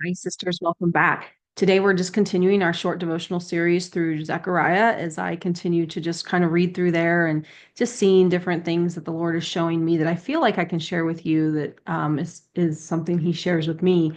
Hi, sisters. Welcome back. Today, we're just continuing our short devotional series through Zechariah as I continue to just kind of read through there and just seeing different things that the Lord is showing me that I feel like I can share with you that is something He shares with me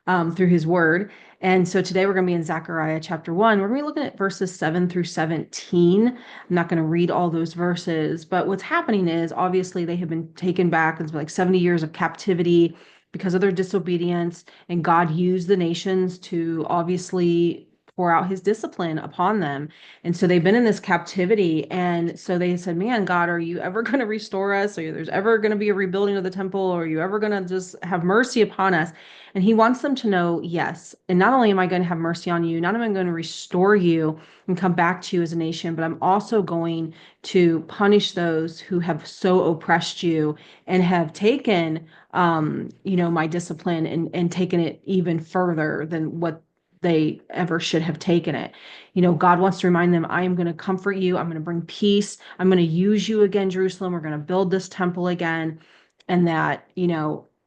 through His Word. And so today, we're going to be in Zechariah chapter 1. We're going to be looking at verses 7 through 17. I'm not going to read all those verses, but what's happening is obviously they have been taken back. It's been like 70 years of captivity because of their disobedience. And God used the nations to obviously pour out his discipline upon them. And so they've been in this captivity. And so they said, man, God, are you ever going to restore us? Or there's ever going to be a rebuilding of the temple? Or are you ever going to just have mercy upon us? And he wants them to know, yes. And not only am I going to have mercy on you, not only am I going to restore you and come back to you as a nation, but I'm also going to punish those who have so oppressed you and have taken my discipline and taken it even further than what they ever should have taken it. God wants to remind them, I am going to comfort you. I'm going to bring peace. I'm going to use you again, Jerusalem. We're going to build this temple again. And that,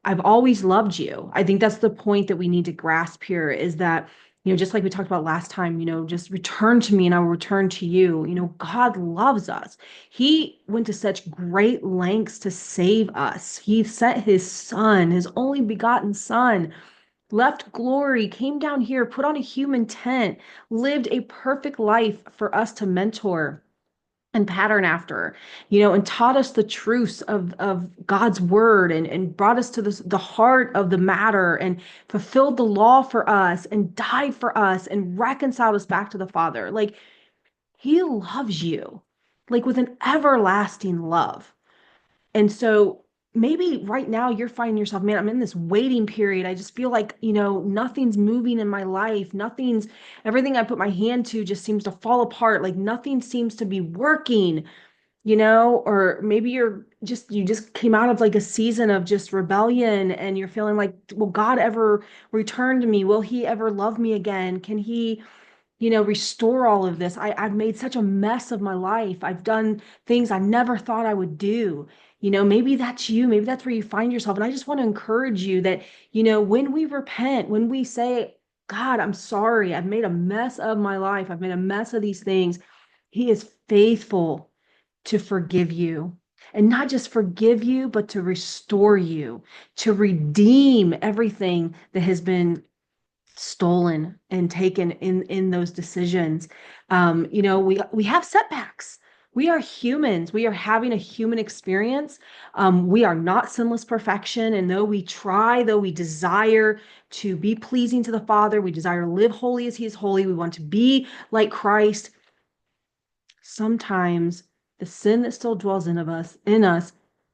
I've always loved you. I think that's the point that we need to grasp here is that, just like we talked about last time, just return to me and I will return to you. God loves us. He went to such great lengths to save us. He sent his son, his only begotten son, left glory, came down here, put on a human tent, lived a perfect life for us to mentor and pattern after, and taught us the truths of God's word and brought us to the heart of the matter and fulfilled the law for us and died for us and reconciled us back to the Father. Like, he loves you, like with an everlasting love. And so maybe right now you're finding yourself, man, I'm in this waiting period. I just feel like, nothing's moving in my life. Everything I put my hand to just seems to fall apart. Like nothing seems to be working, or maybe you just came out of like a season of just rebellion and you're feeling like, will God ever return to me? Will he ever love me again? Can he restore all of this. I've made such a mess of my life. I've done things I never thought I would do. Maybe that's you. Maybe that's where you find yourself. And I just want to encourage you that, when we repent, when we say, God, I'm sorry, I've made a mess of my life, I've made a mess of these things, he is faithful to forgive you. And not just forgive you, but to restore you, to redeem everything that has been stolen and taken in those decisions. We have setbacks. We are humans. We are having a human experience. We are not sinless perfection. And though we desire to be pleasing to the Father, we desire to live holy as he is holy, we want to be like Christ. Sometimes the sin that still dwells in us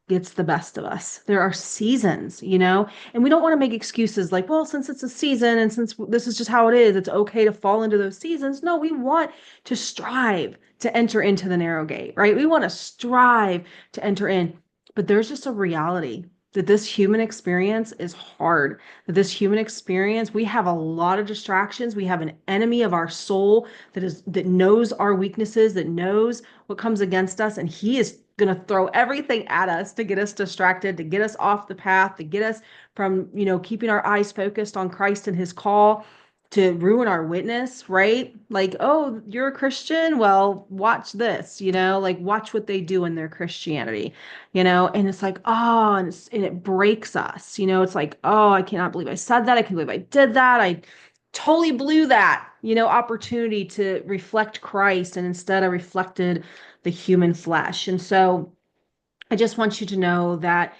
gets the best of us. There are seasons, and we don't want to make excuses like, well, since it's a season and since this is just how it is, it's okay to fall into those seasons. No, we want to strive to enter into the narrow gate, right? We want to strive to enter in. But there's just a reality that this human experience is hard, that this human experience, we have a lot of distractions. We have an enemy of our soul that knows our weaknesses, that knows what comes against us, and he is going to throw everything at us to get us distracted, to get us off the path, to get us from, keeping our eyes focused on Christ and his call, to ruin our witness, right? Like, oh, you're a Christian? Well, watch this, like watch what they do in their Christianity, and it's like, oh, and it breaks us, it's like, oh, I cannot believe I said that. I can't believe I did that. I totally blew that, opportunity to reflect Christ. And instead I reflected the human flesh. And so I just want you to know that,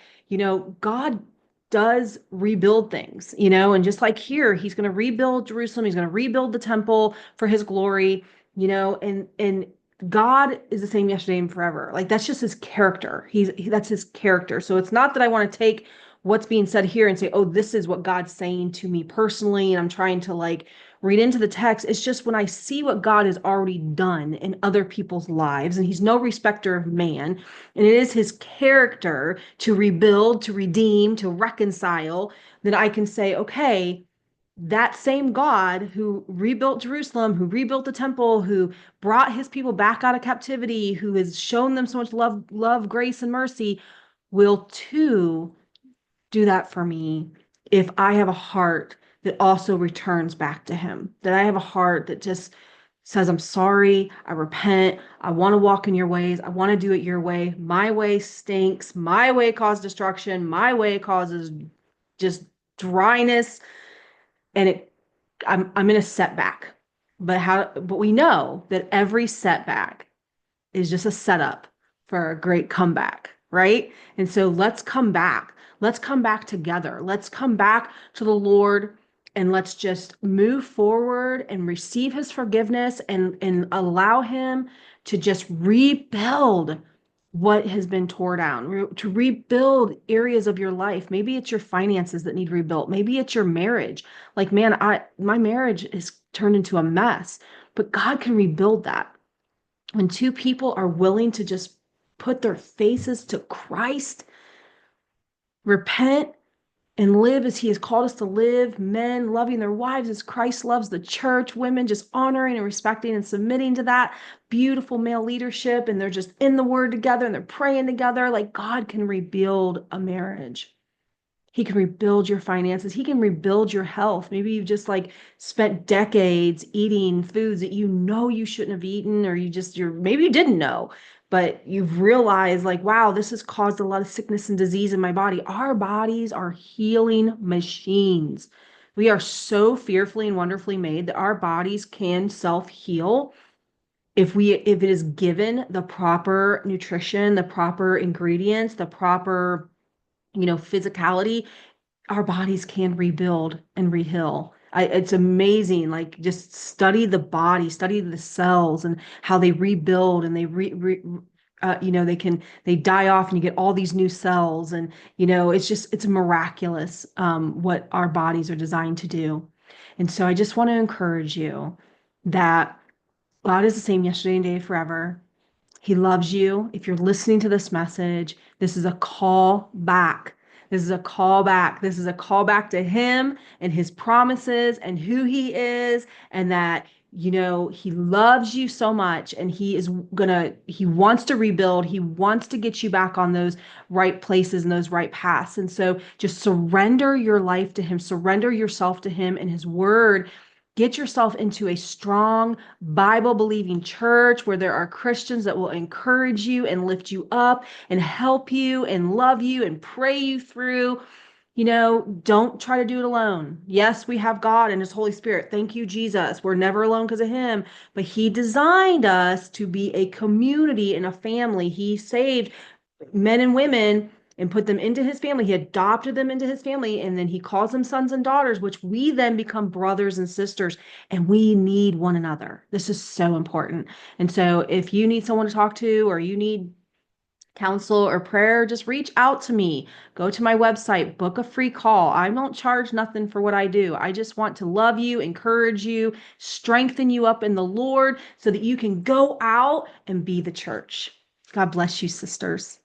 God does rebuild things, and just like here, he's going to rebuild Jerusalem. He's going to rebuild the temple for his glory, and God is the same yesterday and forever. Like that's just his character. That's his character. So it's not that I want to take what's being said here and say, oh, this is what God's saying to me personally. And I'm trying to like read into the text. It's just when I see what God has already done in other people's lives, and he's no respecter of man, and it is his character to rebuild, to redeem, to reconcile, then I can say, okay, that same God who rebuilt Jerusalem, who rebuilt the temple, who brought his people back out of captivity, who has shown them so much love, grace, and mercy, will too do that for me if I have a heart that also returns back to him. That I have a heart that just says, I'm sorry, I repent, I want to walk in your ways, I want to do it your way. My way stinks, my way causes destruction, my way causes just dryness, and I'm in a setback. But we know that every setback is just a setup for a great comeback, right? And so let's come back. Let's come back together. Let's come back to the Lord, and let's just move forward and receive his forgiveness, and allow him to just rebuild what has been torn down, to rebuild areas of your life. Maybe it's your finances that need rebuilt. Maybe it's your marriage. Like, man, my marriage is turned into a mess, but God can rebuild that. When two people are willing to just put their faces to Christ, repent, and live as he has called us to live, men loving their wives as Christ loves the church, women just honoring and respecting and submitting to that beautiful male leadership, and they're just in the word together and they're praying together, like, God can rebuild a marriage. He can rebuild your finances. He can rebuild your health. Maybe you've just like spent decades eating foods that you know you shouldn't have eaten, or maybe you didn't know, but you've realized, like, wow, this has caused a lot of sickness and disease in my body. Our bodies are healing machines. We are so fearfully and wonderfully made that our bodies can self-heal if it is given the proper nutrition, the proper ingredients, the proper, physicality. Our bodies can rebuild and reheal. It's amazing. Like, just study the body, study the cells and how they rebuild, and they die off and you get all these new cells. And, it's miraculous, what our bodies are designed to do. And so I just want to encourage you that God is the same yesterday and today forever. He loves you. If you're listening to this message, this is a call back. This is a call back. This is a call back to him and his promises and who he is, and that, he loves you so much, and he wants to rebuild. He wants to get you back on those right places and those right paths. And so just surrender your life to him, surrender yourself to him and his word. Get yourself into a strong Bible believing church where there are Christians that will encourage you and lift you up and help you and love you and pray you through. Don't try to do it alone. Yes, we have God and his Holy Spirit. Thank you, Jesus. We're never alone because of him, but he designed us to be a community and a family. He saved men and women and put them into his family. He adopted them into his family, and then he calls them sons and daughters, which we then become brothers and sisters, and we need one another. This is so important. And so if you need someone to talk to, or you need counsel or prayer, just reach out to me. Go to my website, book a free call. I don't charge nothing for what I do. I just want to love you, encourage you, strengthen you up in the Lord so that you can go out and be the church. God bless you, sisters.